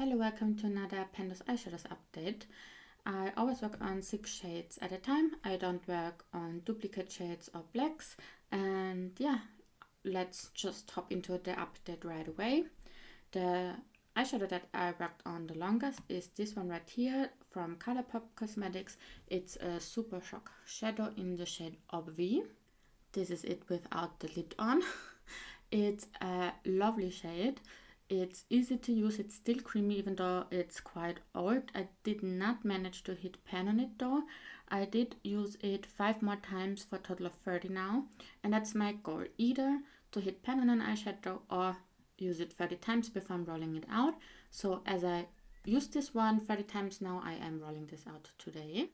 Hello, welcome to another Pandas Eyeshadows update. I always work on 6 shades at a time. I don't work on duplicate shades or blacks. And yeah, let's just hop into the update right away. The eyeshadow that I worked on the longest is this one right here from Colourpop Cosmetics. It's a Super Shock shadow in the shade Obvi. This is it without the lid on. It's a lovely shade. It's easy to use, it's still creamy even though it's quite old. I did not manage to hit pan on it though. I did use it 5 more times for a total of 30 now. And that's my goal, either to hit pan on an eyeshadow or use it 30 times before I'm rolling it out. So as I use this one 30 times now, I am rolling this out today.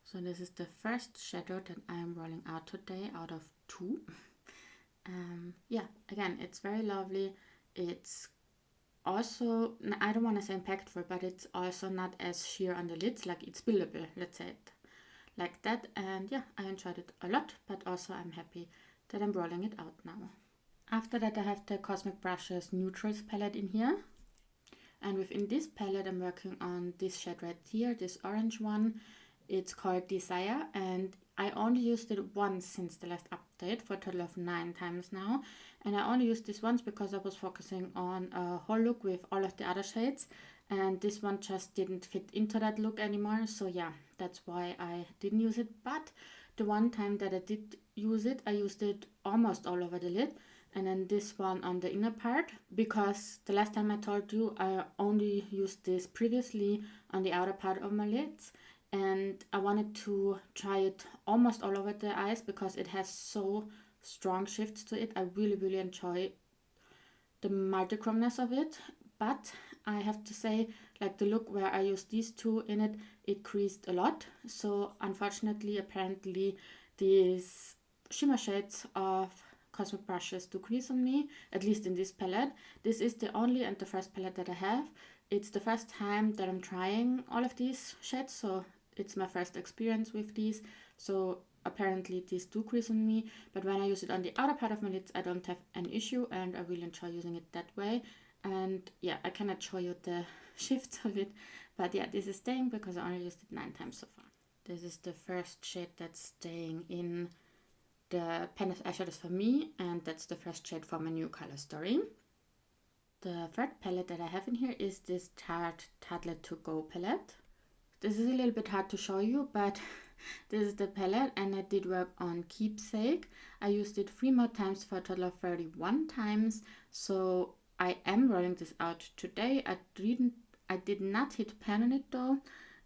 So this is the first shadow that I am rolling out today out of 2. Yeah, again, it's very lovely. It's also, I don't want to say impactful, but it's also not as sheer on the lids, like it's buildable, let's say it like that. And yeah, I enjoyed it a lot, but also I'm happy that I'm rolling it out now. After that, I have the Cosmic Brushes Neutrals palette in here. And within this palette, I'm working on this shade right here, this orange one. It's called Desire, and I only used it once since the last update for a total of 9 times now. And I only used this once because I was focusing on a whole look with all of the other shades. And this one just didn't fit into that look anymore. So yeah, that's why I didn't use it. But the one time that I did use it, I used it almost all over the lid. And then this one on the inner part. Because the last time I told you, I only used this previously on the outer part of my lids. And I wanted to try it almost all over the eyes because it has so strong shifts to it. I really enjoy the multichromeness of it, but I have to say, like the look where I used these two in it, it creased a lot. So unfortunately, apparently these shimmer shades of Cosmic Brushes do crease on me, at least in this palette. This is the only and the first palette that I have. It's the first time that I'm trying all of these shades, so it's my first experience with these. So apparently these do crease on me, but when I use it on the outer part of my lids, I don't have an issue, and I really enjoy using it that way. And yeah, I cannot show you the shifts of it, but yeah, this is staying because I only used it 9 times so far. This is the first shade that's staying in the Pandas Eyeshadows for me, and that's the first shade for my new color story. The third palette that I have in here is this Tarte Tartlet To Go palette. This is a little bit hard to show you, but this is the palette, and I did work on Keepsake. I used it 3 more times for a total of 31 times. So I am rolling this out today. I did not hit pan on it though,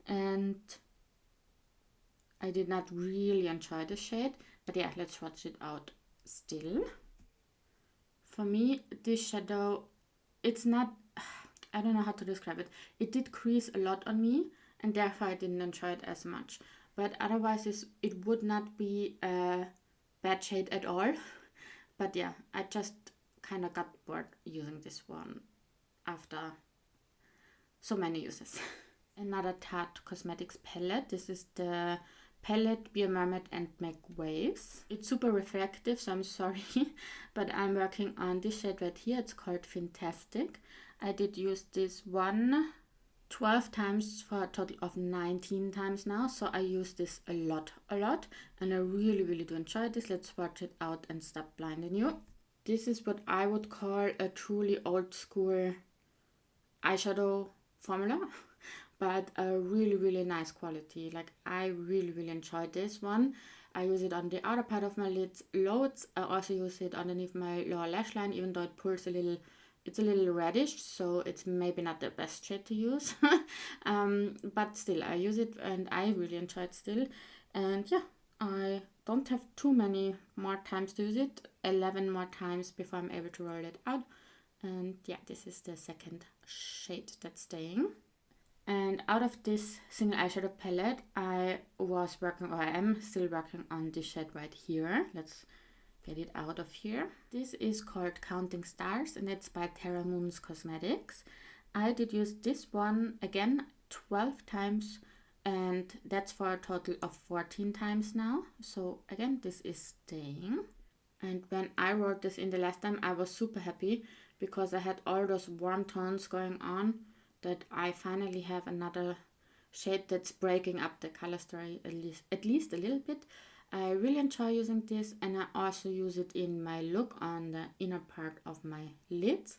and I did not really enjoy the shade. But yeah, let's swatch it out still. For me, this shadow, it's not, I don't know how to describe it. It did crease a lot on me, and therefore I didn't enjoy it as much. But otherwise, it would not be a bad shade at all. But yeah, I just kind of got bored using this one after so many uses. Another Tarte Cosmetics palette. This is the palette Be a Mermaid and Make Waves. It's super reflective, so I'm sorry, but I'm working on this shade right here. It's called Fantastic. I did use this one 12 times for a total of 19 times now, so I use this a lot, and I really do enjoy this. Let's swatch it out and stop blinding you. This is what I would call a truly old school eyeshadow formula, but a really nice quality. Like, I really enjoy this one. I use it on the outer part of my lids loads. I also use it underneath my lower lash line, even though it pulls a little. It's a little reddish, so it's maybe not the best shade to use. But still, I use it and I really enjoy it still. And yeah, I don't have too many more times to use it. 11 more times before I'm able to roll it out. And yeah, this is the second shade that's staying. And out of this single eyeshadow palette, I am still working on this shade right here. Let's get it out of here. This is called Counting Stars, and it's by Terra Moons Cosmetics. I did use this one again 12 times, and that's for a total of 14 times now. So again, this is staying. And when I wrote this in the last time, I was super happy because I had all those warm tones going on that I finally have another shade that's breaking up the color story at least a little bit. I really enjoy using this, and I also use it in my look on the inner part of my lids.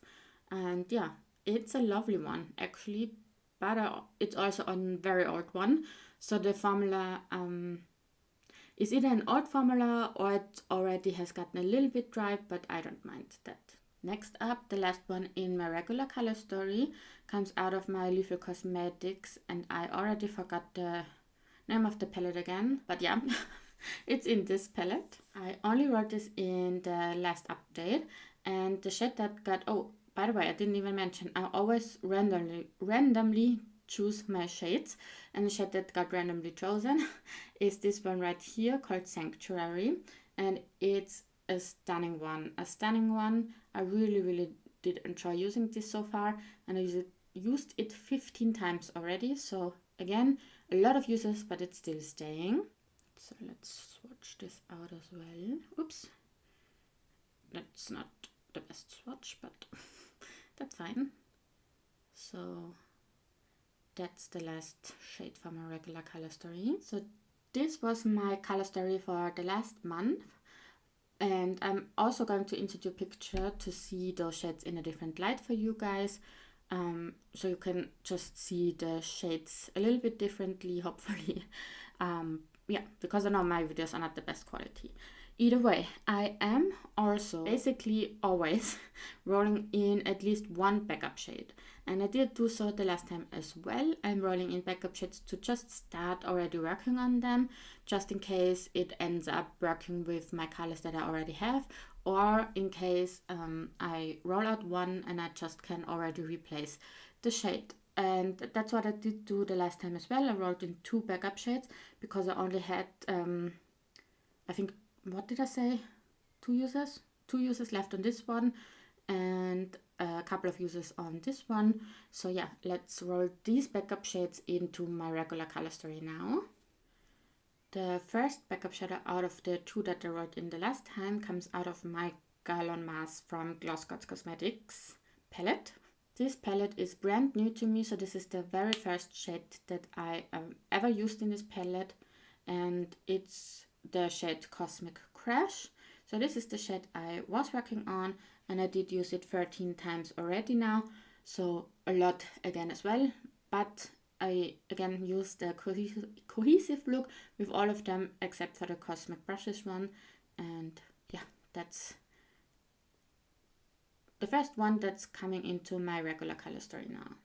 And yeah, it's a lovely one actually, but it's also a very old one. So the formula is either an old formula or it already has gotten a little bit dry, but I don't mind that. Next up, the last one in my regular color story comes out of my Lethal Cosmetics, and I already forgot the name of the palette again, but yeah, it's in this palette. I only wrote this in the last update, and the shade that got, oh, by the way, I didn't even mention, I always randomly choose my shades, and the shade that got randomly chosen is this one right here called Sanctuary, and it's a stunning one. I really did enjoy using this so far, and I used it 15 times already, so again, a lot of uses, but it's still staying. So let's swatch this out as well. Oops, that's not the best swatch, but that's fine. So that's the last shade for my regular color story. So this was my color story for the last month, and I'm also going to insert a picture to see those shades in a different light for you guys, so you can just see the shades a little bit differently, hopefully. Yeah, because I know my videos are not the best quality. Either way, I am also basically always rolling in at least one backup shade. And I did do so the last time as well. I'm rolling in backup shades to just start already working on them, just in case it ends up working with my colors that I already have, or in case I roll out one and I just can already replace the shade. And that's what I did do the last time as well. I rolled in 2 backup shades because I only had, I think, what did I say? 2 users? 2 users left on this one and a couple of users on this one. So yeah, let's roll these backup shades into my regular color story now. The first backup shadow out of the 2 that I rolled in the last time comes out of my Gallon Mask from Gloss Cosmetics palette. This palette is brand new to me, so this is the very first shade that I ever used in this palette, and it's the shade Cosmic Crash. So this is the shade I was working on, and I did use it 13 times already now, so a lot again as well, but I again used the cohesive look with all of them except for the Cosmic Brushes one, and yeah, that's the first one that's coming into my regular color story now.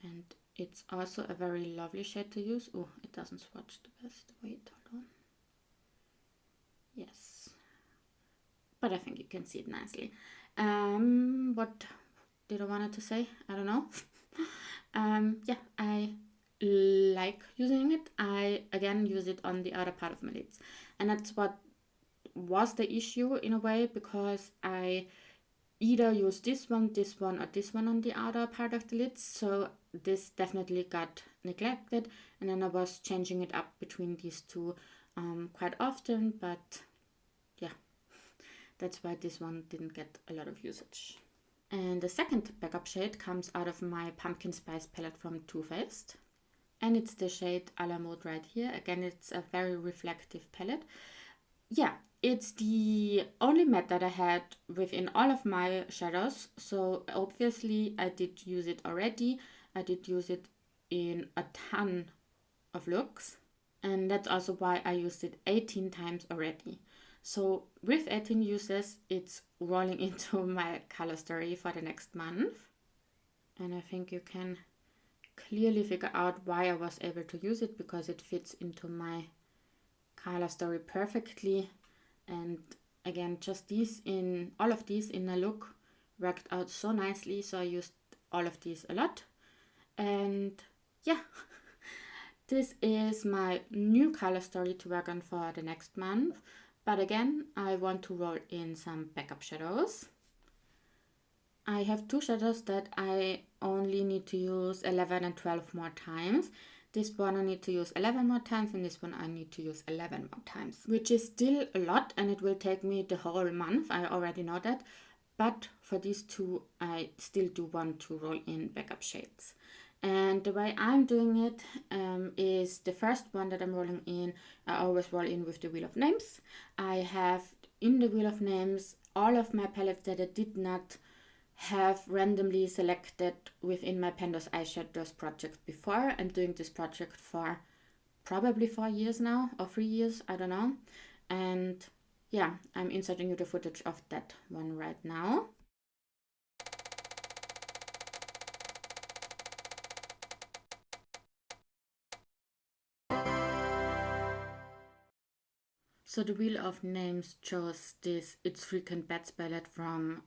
And it's also a very lovely shade to use. Oh, it doesn't swatch the best. Wait, hold on. Yes. But I think you can see it nicely. What did I wanted to say? I don't know. Yeah, I like using it. I again use it on the outer part of my lids. And that's what was the issue in a way, because I either use this one, or this one on the outer part of the lids, so this definitely got neglected, and then I was changing it up between these two quite often, but yeah, that's why this one didn't get a lot of usage. And the second backup shade comes out of my Pumpkin Spice palette from Too Faced, and it's the shade A La Mode right here. Again, it's a very reflective palette. Yeah, it's the only matte that I had within all of my shadows, so obviously I did use it already. I did use it in a ton of looks, and that's also why I used it 18 times already. So with 18 uses, it's rolling into my color story for the next month, and I think you can clearly figure out why I was able to use it, because it fits into my color story perfectly. And again, just all of these in a look worked out so nicely, so I used all of these a lot. And yeah, this is my new color story to work on for the next month. But again, I want to roll in some backup shadows. I have 2 shadows that I only need to use 11 and 12 more times. This one I need to use 11 more times, and this one I need to use 11 more times, which is still a lot, and it will take me the whole month. I already know that. But for these two, I still do want to roll in backup shades. And the way I'm doing it is the first one that I'm rolling in, I always roll in with the Wheel of Names. I have in the Wheel of Names all of my palettes that I did not have randomly selected within my Pendos Eyeshadows project before. I'm doing this project for probably 4 years now, or 3 years, I don't know. And yeah, I'm inserting you the footage of that one right now. So the Wheel of Names chose this It's Frequent Bats palette from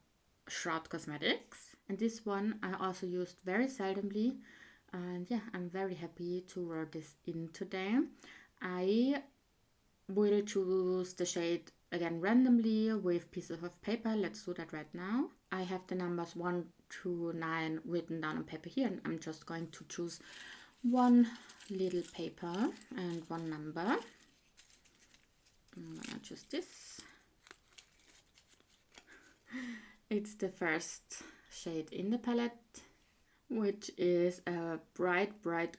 Shroud Cosmetics. And this one I also used very seldomly. And yeah, I'm very happy to roll this in today. I will choose the shade again randomly with pieces of paper. Let's do that right now. I have the numbers 1 to 9 written down on paper here, and I'm just going to choose one little paper and one number. I'm gonna choose this. It's the first shade in the palette, which is a bright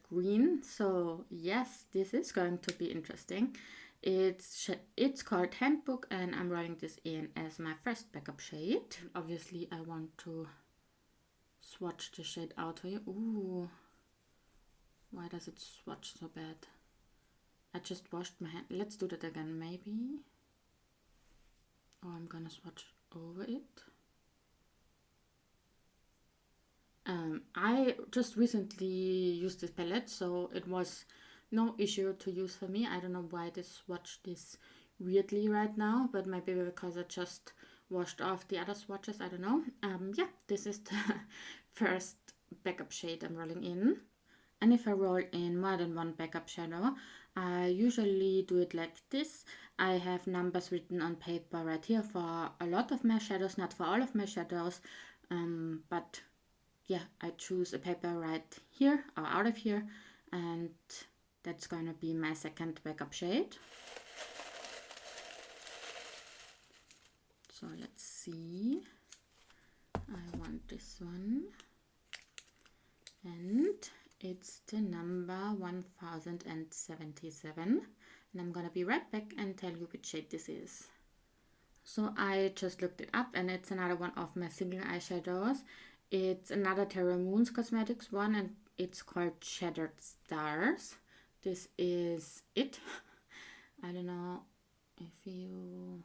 green. So yes, this is going to be interesting. It's called Handbook, and I'm rolling this in as my first backup shade. Obviously, I want to swatch the shade out for you. Ooh, why does it swatch so bad? I just washed my hand. Let's do that again, maybe. Oh, I'm gonna swatch over it. I just recently used this palette, so it was no issue to use for me. I don't know why this swatched this weirdly right now, but maybe because I just washed off the other swatches, I don't know. Yeah, this is the first backup shade I'm rolling in. And if I roll in more than one backup shadow, I usually do it like this. I have numbers written on paper right here for a lot of my shadows, not for all of my shadows, but yeah, I choose a paper right here or out of here, and that's gonna be my second backup shade. So let's see. I want this one, and it's the number 1077, and I'm gonna be right back and tell you which shade this is. So I just looked it up, and it's another one of my single eyeshadows. It's another Terra Moons Cosmetics one, and it's called Shattered Stars. This is it. I don't know if you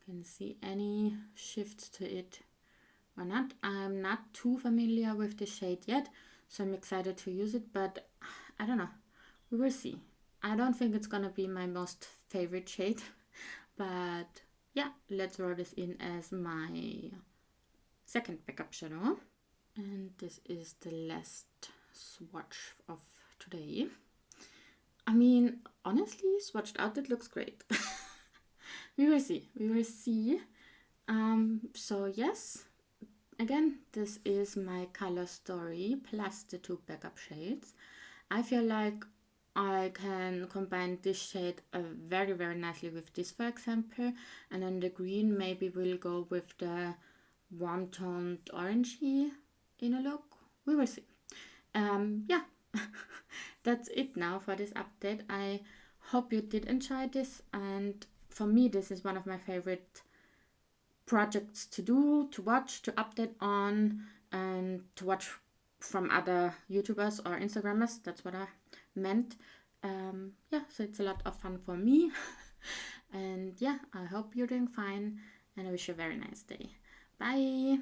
can see any shifts to it or not. I'm not too familiar with the shade yet, so I'm excited to use it, but I don't know. We will see. I don't think it's gonna be my most favorite shade, but yeah, let's roll this in as my second backup shadow. And this is the last swatch of today. I mean, honestly, swatched out, it looks great. We will see. We will see. So yes, again, this is my color story plus the two backup shades. I feel like I can combine this shade very nicely with this, for example, and then the green maybe will go with the warm toned orangey in a look. We will see. Yeah, that's it now for this update. I hope you did enjoy this, and for me this is one of my favorite projects to do, to watch, to update on, and to watch from other YouTubers or Instagrammers. That's what I meant. Yeah, so it's a lot of fun for me. And yeah, I hope you're doing fine, and I wish you a very nice day. Bye.